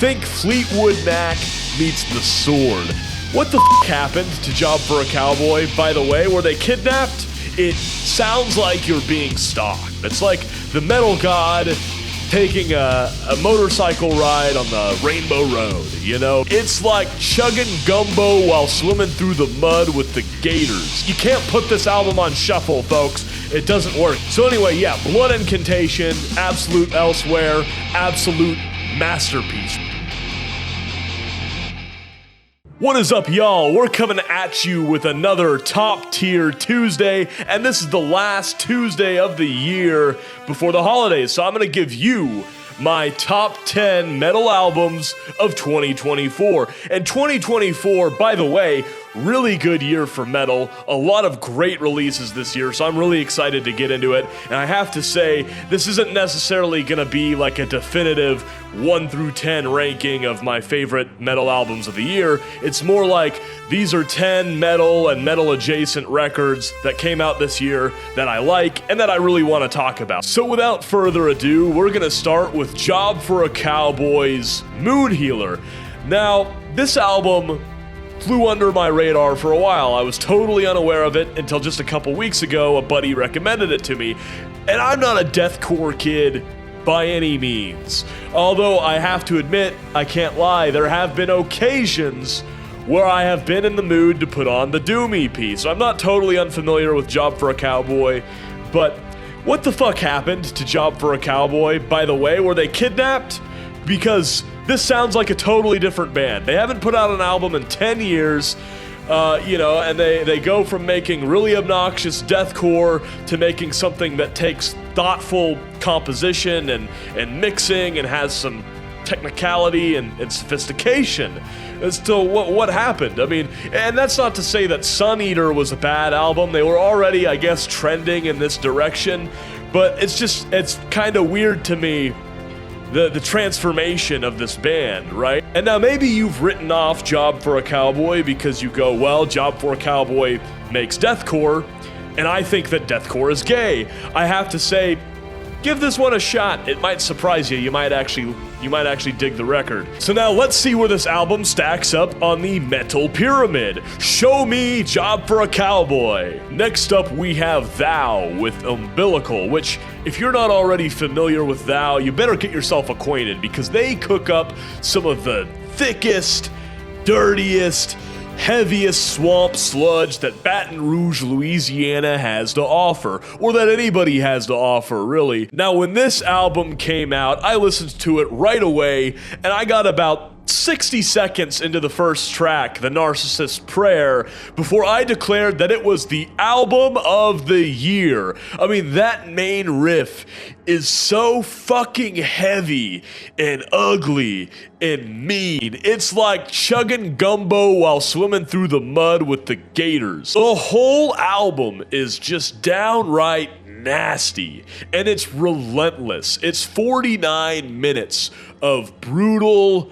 Think Fleetwood Mac meets The Sword. What the happened to Job for a Cowboy, by the way? Were they kidnapped? It sounds like you're being stalked. It's like the metal god taking a motorcycle ride on the Rainbow Road, you know? It's like chugging gumbo while swimming through the mud with the gators. You can't put this album on shuffle, folks. It doesn't work. So anyway, yeah, Blood Incantation, Absolute Elsewhere, absolute masterpiece. What is up, y'all? We're coming at you with another top tier Tuesday, and this is the last Tuesday of the year before the holidays. So I'm gonna give you my top 10 metal albums of 2024. And 2024, by the way, really good year for metal. A lot of great releases this year, so I'm really excited to get into it. And I have to say, this isn't necessarily gonna be like a definitive 1 through 10 ranking of my favorite metal albums of the year. It's more like these are 10 metal and metal adjacent records that came out this year that I like and that I really want to talk about. So without further ado, we're gonna start with Job for a Cowboy's Mood Healer. Now, this album flew under my radar for a while. I was totally unaware of it until just a couple weeks ago. A buddy recommended it to me. And I'm not a deathcore kid by any means. Although I have to admit, I can't lie, there have been occasions where I have been in the mood to put on the Doom EP. So I'm not totally unfamiliar with Job for a Cowboy, but what the fuck happened to Job for a Cowboy, by the way? Were they kidnapped? Because this sounds like a totally different band. They haven't put out an album in 10 years, and they go from making really obnoxious deathcore to making something that takes thoughtful composition and mixing and has some technicality and sophistication as to what happened. I mean, and that's not to say that Sun Eater was a bad album. They were already, I guess, trending in this direction, but it's kind of weird to me, the transformation of this band, right? And now maybe you've written off Job for a Cowboy because you go, well, Job for a Cowboy makes deathcore, and I think that deathcore is gay. I have to say, give this one a shot. It might surprise you. You might actually dig the record. So now let's see where this album stacks up on the metal pyramid. Show me Job for a Cowboy. Next up, we have Thou with Umbilical, which, if you're not already familiar with Thou, you better get yourself acquainted because they cook up some of the thickest, dirtiest, heaviest swamp sludge that Baton Rouge, Louisiana has to offer, or that anybody has to offer, really. Now, when this album came out, I listened to it right away, and I got about 60 seconds into the first track, The Narcissist's Prayer, before I declared that it was the album of the year. I mean, that main riff is so fucking heavy and ugly and mean. It's like chugging gumbo while swimming through the mud with the gators. The whole album is just downright nasty, and it's relentless. It's 49 minutes of brutal,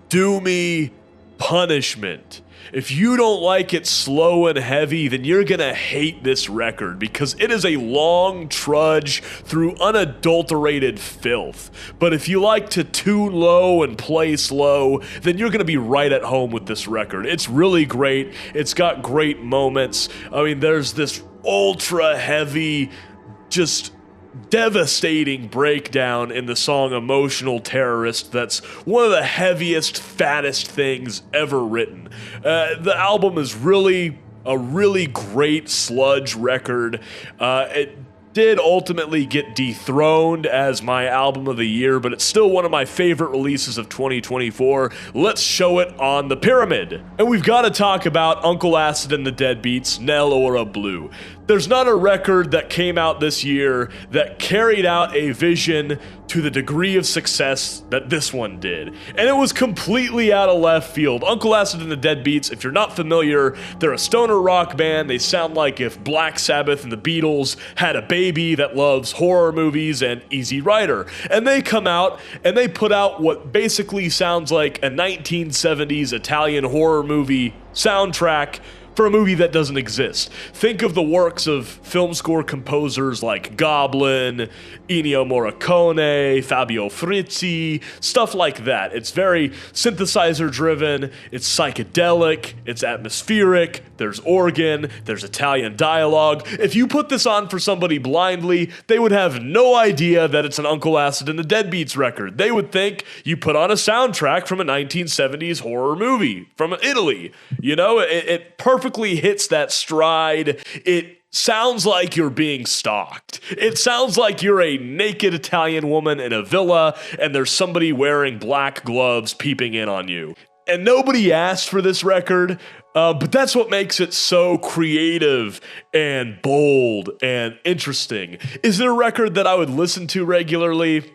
doomy punishment. If you don't like it slow and heavy, then you're gonna hate this record because it is a long trudge through unadulterated filth. But if you like to tune low and play slow, then you're gonna be right at home with this record. It's really great. It's got great moments. I mean, there's this ultra heavy, just devastating breakdown in the song Emotional Terrorist that's one of the heaviest, fattest things ever written. The album is really a really great sludge record. It did ultimately get dethroned as my album of the year, but it's still one of my favorite releases of 2024. Let's show it on the pyramid. And we've got to talk about Uncle Acid and the Deadbeats, Nile or a Blue. There's not a record that came out this year that carried out a vision to the degree of success that this one did. And it was completely out of left field. Uncle Acid and the Deadbeats, if you're not familiar, they're a stoner rock band. They sound like if Black Sabbath and the Beatles had a baby that loves horror movies and Easy Rider. And they come out and they put out what basically sounds like a 1970s Italian horror movie soundtrack for a movie that doesn't exist. Think of the works of film score composers like Goblin, Ennio Morricone, Fabio Frizzi, stuff like that. It's very synthesizer driven, it's psychedelic, it's atmospheric, there's organ, there's Italian dialogue. If you put this on for somebody blindly, they would have no idea that it's an Uncle Acid and the Deadbeats record. They would think you put on a soundtrack from a 1970s horror movie from Italy. You know, it perfectly hits that stride. It sounds like you're being stalked. It sounds like you're a naked Italian woman in a villa and there's somebody wearing black gloves peeping in on you. And nobody asked for this record, but that's what makes it so creative and bold and interesting. Is it a record that I would listen to regularly?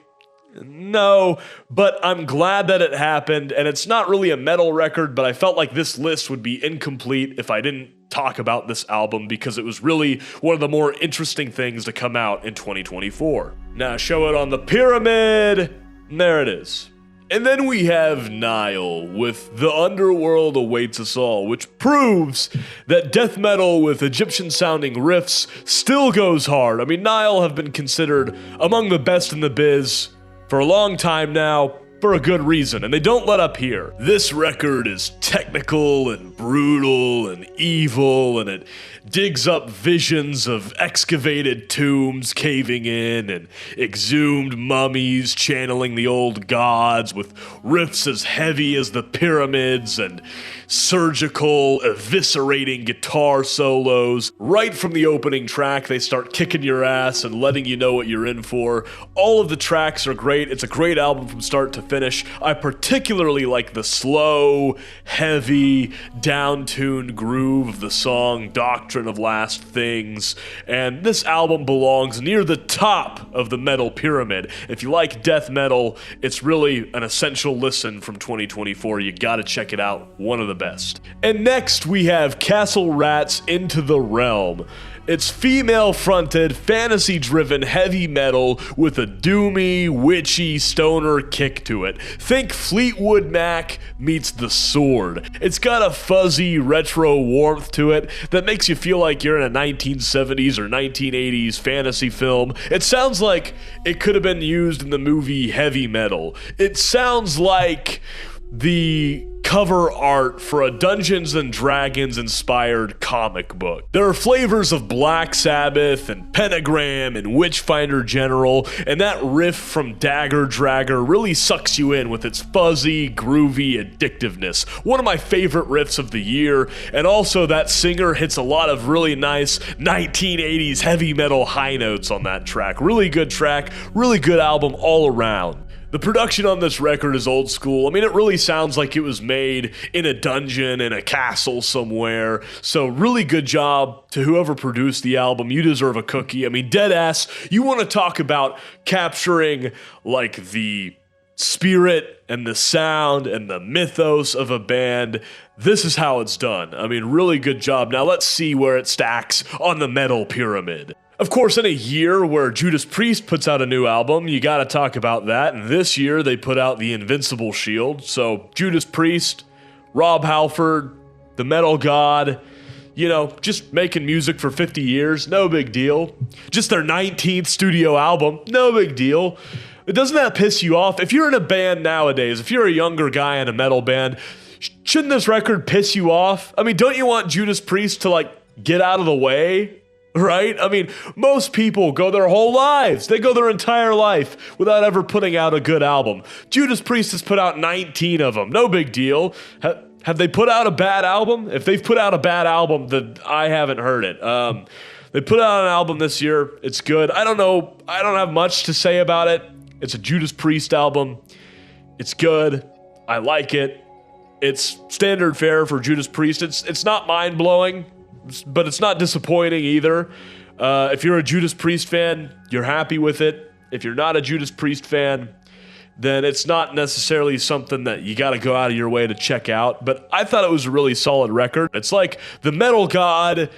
No, but I'm glad that it happened, and it's not really a metal record, but I felt like this list would be incomplete if I didn't talk about this album because it was really one of the more interesting things to come out in 2024. Now show it on the pyramid. There it is. And then we have Nile with The Underworld Awaits Us All, which proves that death metal with Egyptian-sounding riffs still goes hard. I mean, Nile have been considered among the best in the biz for a long time now, for a good reason, and they don't let up here. This record is technical and brutal and evil, and it digs up visions of excavated tombs caving in and exhumed mummies channeling the old gods with riffs as heavy as the pyramids and surgical, eviscerating guitar solos. Right from the opening track, they start kicking your ass and letting you know what you're in for. All of the tracks are great. It's a great album from start to finish. I particularly like the slow, heavy, down-tuned groove of the song Doctrine of Last Things, and this album belongs near the top of the metal pyramid. If you like death metal, it's really an essential listen from 2024. You gotta check it out. One of the best. And next we have Castle Rat's Into the Realm. It's female-fronted, fantasy-driven heavy metal with a doomy, witchy, stoner kick to it. Think Fleetwood Mac meets The Sword. It's got a fuzzy, retro warmth to it that makes you feel like you're in a 1970s or 1980s fantasy film. It sounds like it could have been used in the movie Heavy Metal. It sounds like the cover art for a Dungeons and Dragons inspired comic book. There are flavors of Black Sabbath and Pentagram and Witchfinder General, and that riff from Dagger Dragger really sucks you in with its fuzzy, groovy addictiveness. One of my favorite riffs of the year, and also that singer hits a lot of really nice 1980s heavy metal high notes on that track. Really good track, really good album all around. The production on this record is old school. I mean, it really sounds like it was made in a dungeon, in a castle somewhere. So really good job to whoever produced the album. You deserve a cookie. I mean, deadass, you want to talk about capturing like the spirit and the sound and the mythos of a band. This is how it's done. I mean, really good job. Now let's see where it stacks on the metal pyramid. Of course, in a year where Judas Priest puts out a new album, you gotta talk about that. And this year, they put out The Invincible Shield. So, Judas Priest, Rob Halford, the metal god, you know, just making music for 50 years, no big deal. Just their 19th studio album, no big deal. Doesn't that piss you off? If you're in a band nowadays, if you're a younger guy in a metal band, shouldn't this record piss you off? I mean, don't you want Judas Priest to, like, get out of the way? Right? I mean, most people go their whole lives. They go their entire life without ever putting out a good album. Judas Priest has put out 19 of them. No big deal. Have they put out a bad album? If they've put out a bad album, then I haven't heard it. They put out an album this year. It's good. I don't know. I don't have much to say about it. It's a Judas Priest album. It's good. I like it. It's standard fare for Judas Priest. It's not mind-blowing, but it's not disappointing either. If you're a Judas Priest fan, you're happy with it. If you're not a Judas Priest fan, then it's not necessarily something that you gotta go out of your way to check out. But I thought it was a really solid record. It's like the metal god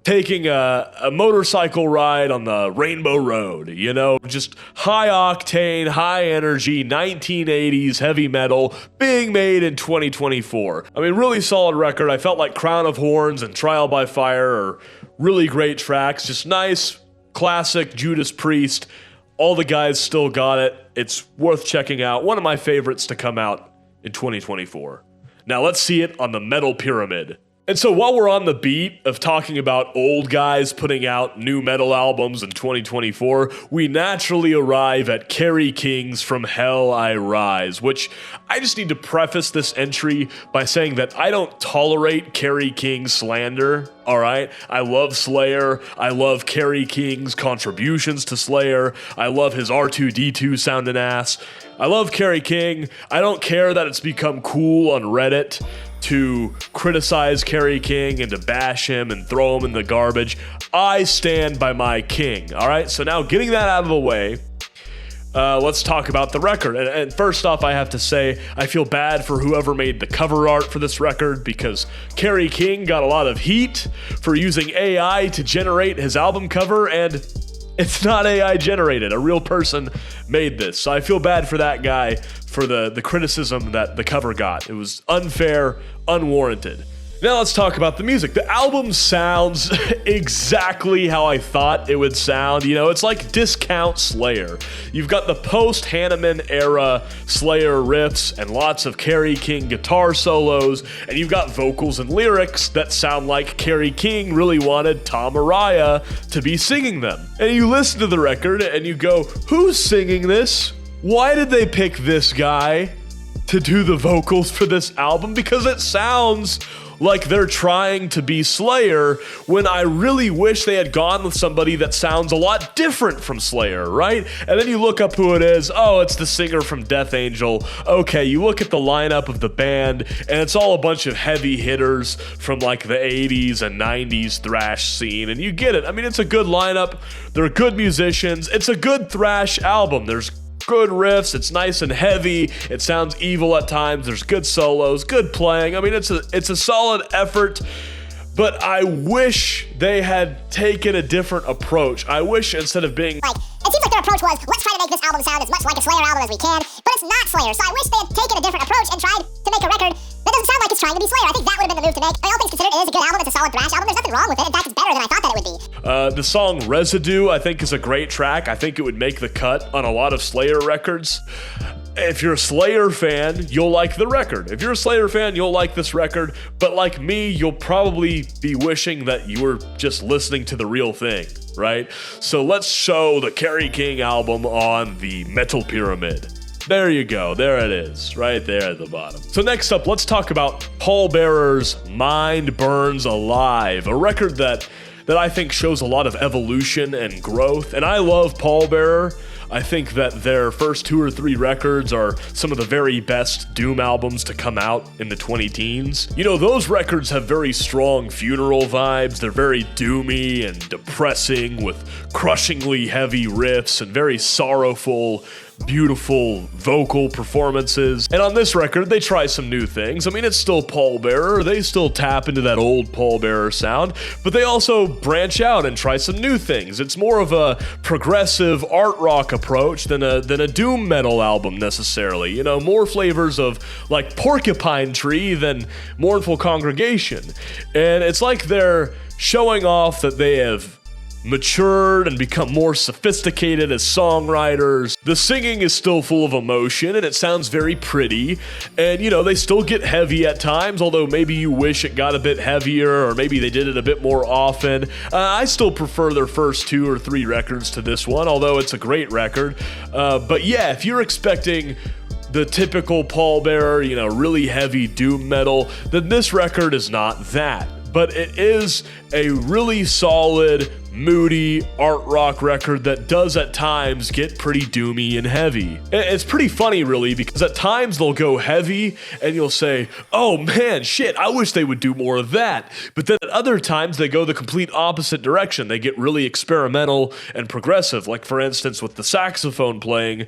taking a motorcycle ride on the Rainbow Road, you know, just high octane, high energy, 1980s heavy metal being made in 2024. I mean, really solid record. I felt like Crown of Horns and Trial by Fire are really great tracks, just nice, classic Judas Priest. All the guys still got it. It's worth checking out. One of my favorites to come out in 2024. Now let's see it on the Metal Pyramid. And so while we're on the beat of talking about old guys putting out new metal albums in 2024, we naturally arrive at Kerry King's From Hell I Rise, which I just need to preface this entry by saying that I don't tolerate Kerry King slander, all right? I love Slayer. I love Kerry King's contributions to Slayer. I love his R2-D2 sounding ass. I love Kerry King. I don't care that it's become cool on Reddit to criticize Kerry King and to bash him and throw him in the garbage. I stand by my king, all right? So now getting that out of the way, let's talk about the record. And first off, I have to say, I feel bad for whoever made the cover art for this record because Kerry King got a lot of heat for using AI to generate his album cover, and it's not AI generated. A real person made this. So I feel bad for that guy for the criticism that the cover got. It was unfair, unwarranted. Now let's talk about the music. The album sounds exactly how I thought it would sound. You know, it's like discount Slayer. You've got the post-Hanneman era Slayer riffs and lots of Kerry King guitar solos, and you've got vocals and lyrics that sound like Kerry King really wanted Tom Araya to be singing them. And you listen to the record and you go, who's singing this? Why did they pick this guy to do the vocals for this album? Because it sounds like they're trying to be Slayer when I really wish they had gone with somebody that sounds a lot different from Slayer, right? And then you look up who it is. Oh, it's the singer from Death Angel. Okay, you look at the lineup of the band, and it's all a bunch of heavy hitters from like the 80s and 90s thrash scene, and you get it. I mean, it's a good lineup. They're good musicians. It's a good thrash album. There's good riffs, it's nice and heavy, it sounds evil at times, there's good solos, good playing. I mean, it's a solid effort, but I wish they had taken a different approach. I wish instead of being like, it seems like their approach was, let's try to make this album sound as much like a Slayer album as we can, but it's not Slayer, so I wish they had taken a different approach and tried to make a record that doesn't sound like it's trying to be Slayer. I think that would have been the move to make. All things considered, it is a good album, it's a solid thrash album, there's nothing wrong with it. In fact, it's better than I thought that it would be. The song Residue, I think, is a great track. I think it would make the cut on a lot of Slayer records. If you're a Slayer fan, you'll like the record. If you're a Slayer fan, you'll like this record. But like me, you'll probably be wishing that you were just listening to the real thing, right? So let's show the Kerry King album on the Metal Pyramid. There you go. There it is, right there at the bottom. So next up, let's talk about Pallbearer's Mind Burns Alive, a record that I think shows a lot of evolution and growth. And I love Pallbearer. I think that their first 2 or 3 records are some of the very best Doom albums to come out in the 2010s. You know, those records have very strong funeral vibes. They're very doomy and depressing with crushingly heavy riffs and very sorrowful, beautiful vocal performances. And on this record, they try some new things. I mean, it's still Pallbearer. They still tap into that old Pallbearer sound, but they also branch out and try some new things. It's more of a progressive art rock approach than a doom metal album necessarily. You know, more flavors of like Porcupine Tree than Mournful Congregation. And it's like they're showing off that they have matured and become more sophisticated as songwriters. The singing is still full of emotion and it sounds very pretty, and you know, they still get heavy at times, although maybe you wish it got a bit heavier or maybe they did it a bit more often. I still prefer their first 2 or 3 records to this one, although it's a great record. But yeah, if you're expecting the typical Pallbearer, you know, really heavy doom metal, then this record is not that. But it is a really solid moody art rock record that does at times get pretty doomy and heavy. It's pretty funny, really, because at times they'll go heavy and you'll say, oh man, shit, I wish they would do more of that. But then at other times they go the complete opposite direction. They get really experimental and progressive, like for instance with the saxophone playing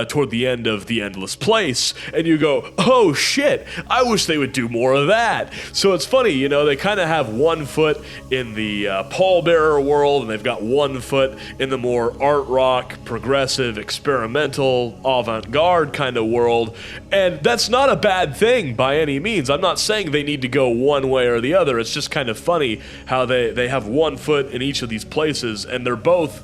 toward the end of The Endless Place. And you go, oh shit, I wish they would do more of that. So it's funny, you know, they kind of have one foot in the Pallbearer world, and they've got one foot in the more art rock, progressive, experimental, avant-garde kind of world. And that's not a bad thing by any means. I'm not saying they need to go one way or the other. It's just kind of funny how they have one foot in each of these places, and they're both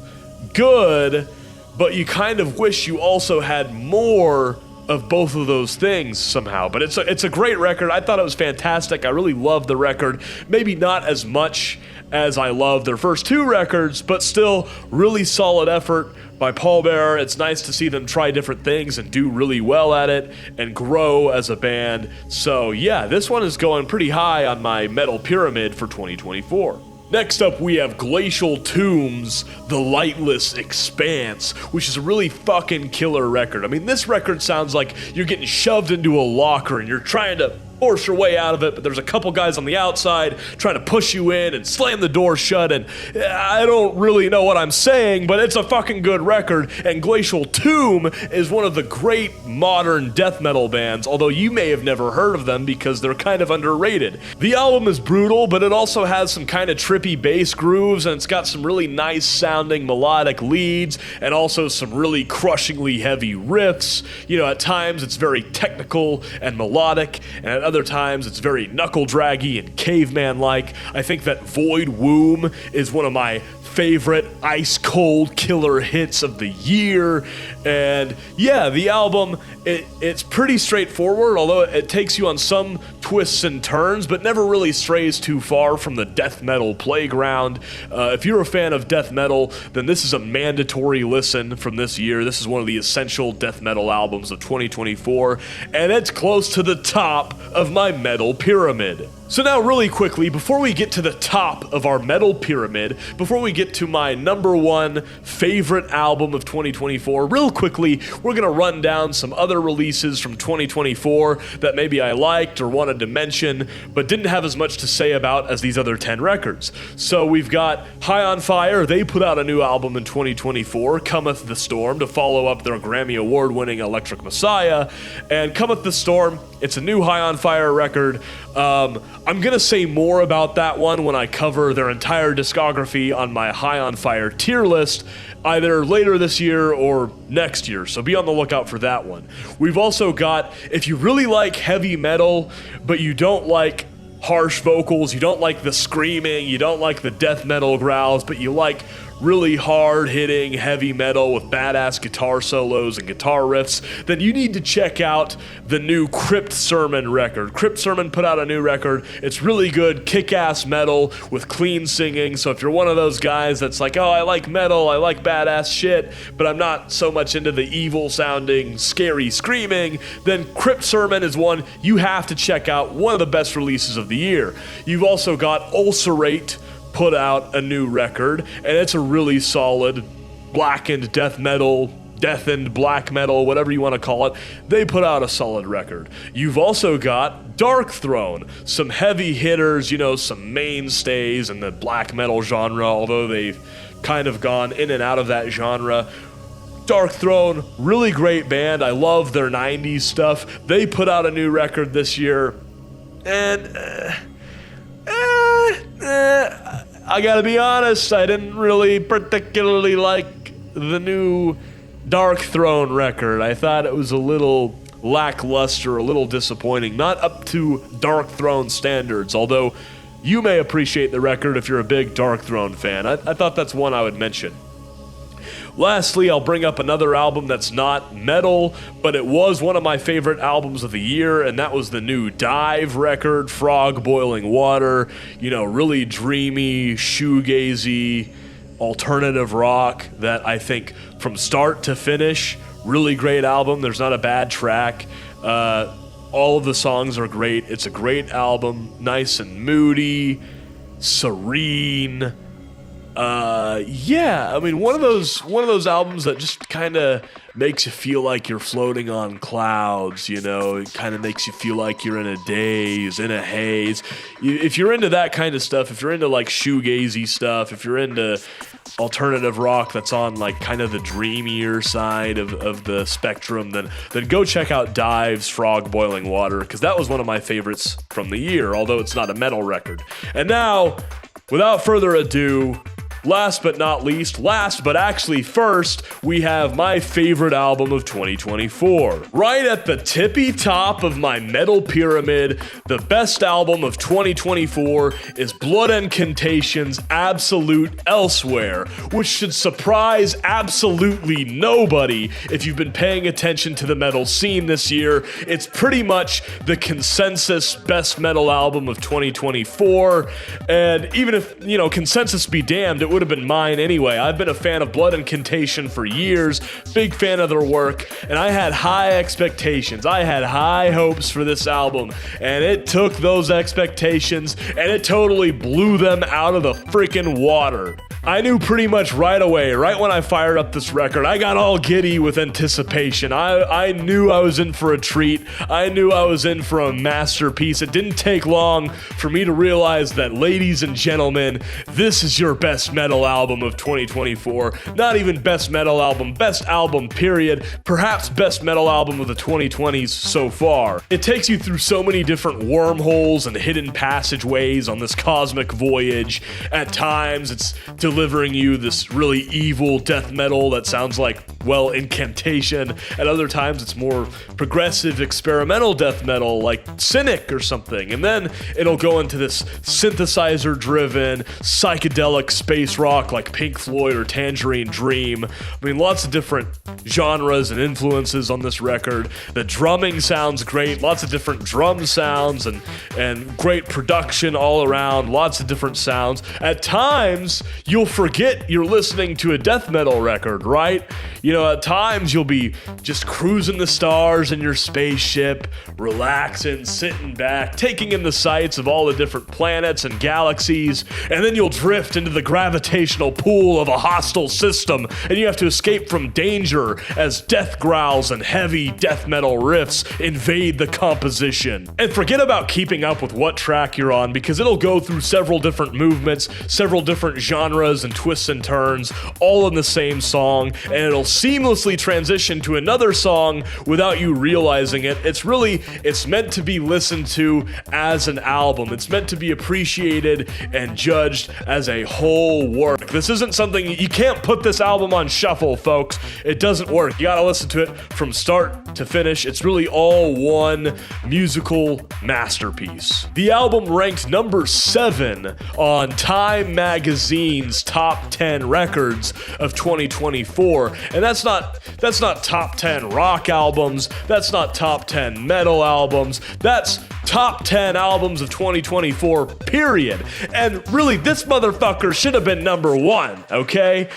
good, but you kind of wish you also had more of both of those things somehow. But it's a great record. I thought it was fantastic. I really loved the record. Maybe not as much as I loved their first two records, but still really solid effort by Pallbearer. It's nice to see them try different things and do really well at it and grow as a band. So yeah, this one is going pretty high on my metal pyramid for 2024. Next up, we have Glacial Tomb's The Lightless Expanse, which is a really fucking killer record. I mean, this record sounds like you're getting shoved into a locker and you're trying to force your way out of it, but there's a couple guys on the outside trying to push you in and slam the door shut, and I don't really know what I'm saying, but it's a fucking good record. And Glacial Tomb is one of the great modern death metal bands, although you may have never heard of them because they're kind of underrated. The album is brutal, but it also has some kind of trippy bass grooves, and it's got some really nice sounding melodic leads, and also some really crushingly heavy riffs. You know, at times it's very technical and melodic, and at other times it's very knuckle-draggy and caveman-like. I think that Void Womb is one of my favorite ice-cold killer hits of the year. And yeah, the album, it's pretty straightforward, although it takes you on some twists and turns, but never really strays too far from the death metal playground. If you're a fan of death metal, then this is a mandatory listen from this year. This is one of the essential death metal albums of 2024, and it's close to the top of my metal pyramid. So now really quickly, before we get to the top of our metal pyramid, before we get to my number one favorite album of 2024, real quickly, we're going to run down some other releases from 2024 that maybe I liked or wanted to mention, but didn't have as much to say about as these other 10 records. So we've got High on Fire. They put out a new album in 2024, Cometh the Storm, to follow up their Grammy Award-winning Electric Messiah. And Cometh the Storm, it's a new High on Fire record. I'm going to say more about that one when I cover their entire discography on my High on Fire tier list, either later this year or next year, so be on the lookout for that one. We've also got, if you really like heavy metal, but you don't like harsh vocals, you don't like the screaming, you don't like the death metal growls, but you like really hard-hitting heavy metal with badass guitar solos and guitar riffs, then you need to check out the new Crypt Sermon record. Crypt Sermon put out a new record. It's really good, kick-ass metal with clean singing, so if you're one of those guys that's like, oh, I like metal, I like badass shit, but I'm not so much into the evil-sounding, scary screaming, then Crypt Sermon is one you have to check out, one of the best releases of the year. You've also got Ulcerate, put out a new record, and it's a really solid blackened death metal, deathened black metal, whatever you want to call it. They put out a solid record. You've also got Dark Throne, some heavy hitters, you know, some mainstays in the black metal genre, although they've kind of gone in and out of that genre. Dark Throne, really great band. I love their 90s stuff. They put out a new record this year, and I gotta be honest, I didn't really particularly like the new Dark Throne record. I thought it was a little lackluster, a little disappointing, not up to Dark Throne standards, although you may appreciate the record if you're a big Dark Throne fan. I thought that's one I would mention. Lastly, I'll bring up another album that's not metal, but it was one of my favorite albums of the year, and that was the new Dive record, Frog Boiling Water. You know, really dreamy, shoegazy, alternative rock that I think from start to finish, really great album. There's not a bad track. All of the songs are great. It's a great album, nice and moody, serene, Yeah, I mean, one of those albums that just kind of makes you feel like you're floating on clouds, you know. It kind of makes you feel like you're in a daze, in a haze. If you're into that kind of stuff, if you're into like shoegazy stuff, if you're into alternative rock that's on like kind of the dreamier side of the spectrum, then go check out Dive's Frog Boiling Water, because that was one of my favorites from the year, although it's not a metal record. And now, without further ado, last but not least, last but actually first, we have my favorite album of 2024. Right at the tippy top of my metal pyramid, the best album of 2024 is Blood Incantation's Absolute Elsewhere, which should surprise absolutely nobody if you've been paying attention to the metal scene this year. It's pretty much the consensus best metal album of 2024, and even if, you know, consensus be damned, it would have been mine anyway. I've been a fan of Blood Incantation for years, big fan of their work, and I had high expectations. I had high hopes for this album, and it took those expectations and it totally blew them out of the freaking water. I knew pretty much right away, right when I fired up this record, I got all giddy with anticipation. I knew I was in for a treat. I knew I was in for a masterpiece. It didn't take long for me to realize that, ladies and gentlemen, this is your best metal album of 2024. Not even best metal album, best album, period. Perhaps best metal album of the 2020s so far. It takes you through so many different wormholes and hidden passageways on this cosmic voyage. At times, it's delivering you this really evil death metal that sounds like, well, Incantation. At other times, it's more progressive experimental death metal like Cynic or something. And then it'll go into this synthesizer-driven, psychedelic space rock like Pink Floyd or Tangerine Dream. I mean, lots of different genres and influences on this record. The drumming sounds great, lots of different drum sounds and great production all around, lots of different sounds. At times, you'll forget you're listening to a death metal record, right? You know, at times you'll be just cruising the stars in your spaceship, relaxing, sitting back, taking in the sights of all the different planets and galaxies, and then you'll drift into the gravitational pool of a hostile system, and you have to escape from danger as death growls and heavy death metal riffs invade the composition. And forget about keeping up with what track you're on, because it'll go through several different movements, several different genres and twists and turns, all in the same song, and it'll seamlessly transition to another song without you realizing it. It's meant to be listened to as an album. It's meant to be appreciated and judged as a whole work. This isn't something, you can't put this album on shuffle, folks. It doesn't work. You gotta listen to it from start to finish. It's really all one musical masterpiece. The album ranked number 7 on Time Magazine's top 10 records of 2024, and that's not top 10 rock albums, that's not top 10 metal albums, that's top 10 albums of 2024, period. And really, this motherfucker should have been number 1, okay?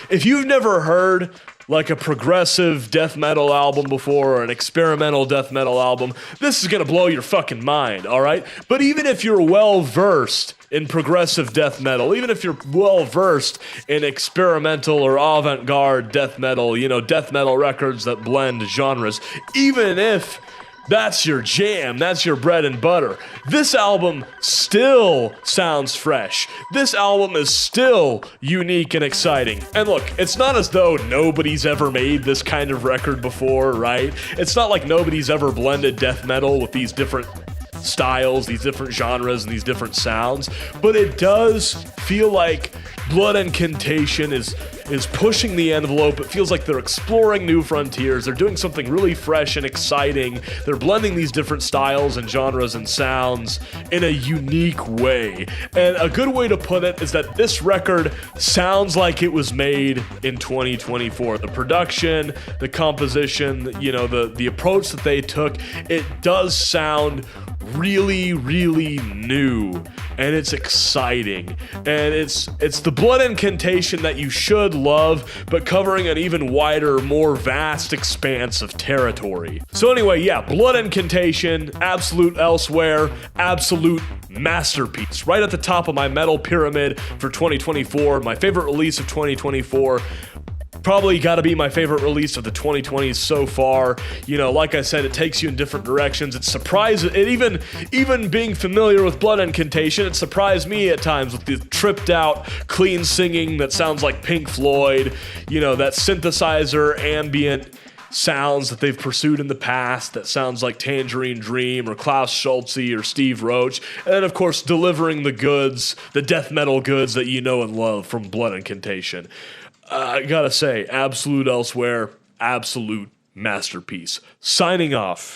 If you've never heard like a progressive death metal album before, or an experimental death metal album, this is gonna blow your fucking mind, alright? But even if you're well-versed in progressive death metal, even if you're well-versed in experimental or avant-garde death metal, you know, death metal records that blend genres, even if that's your jam, that's your bread and butter, this album still sounds fresh. This album is still unique and exciting. And look, it's not as though nobody's ever made this kind of record before, right? It's not like nobody's ever blended death metal with these different styles, these different genres, and these different sounds, but it does feel like Blood Incantation is pushing the envelope. It feels like they're exploring new frontiers. They're doing something really fresh and exciting. They're blending these different styles and genres and sounds in a unique way. And a good way to put it is that this record sounds like it was made in 2024. The production, the composition, you know, the approach that they took, it does sound really, really new. and it's exciting, and it's the Blood Incantation that you should love, but covering an even wider, more vast expanse of territory. So anyway, yeah, Blood Incantation, absolute elsewhere, absolute masterpiece. Right at the top of my metal pyramid for 2024, my favorite release of 2024. Probably got to be my favorite release of the 2020s so far. You know, like I said, it takes you in different directions. It surprises, even being familiar with Blood Incantation, it surprised me at times with the tripped out, clean singing that sounds like Pink Floyd, you know, that synthesizer ambient sounds that they've pursued in the past that sounds like Tangerine Dream or Klaus Schulze or Steve Roach, and then of course delivering the goods, the death metal goods that you know and love from Blood Incantation. I gotta say, absolute elsewhere, absolute masterpiece. Signing off.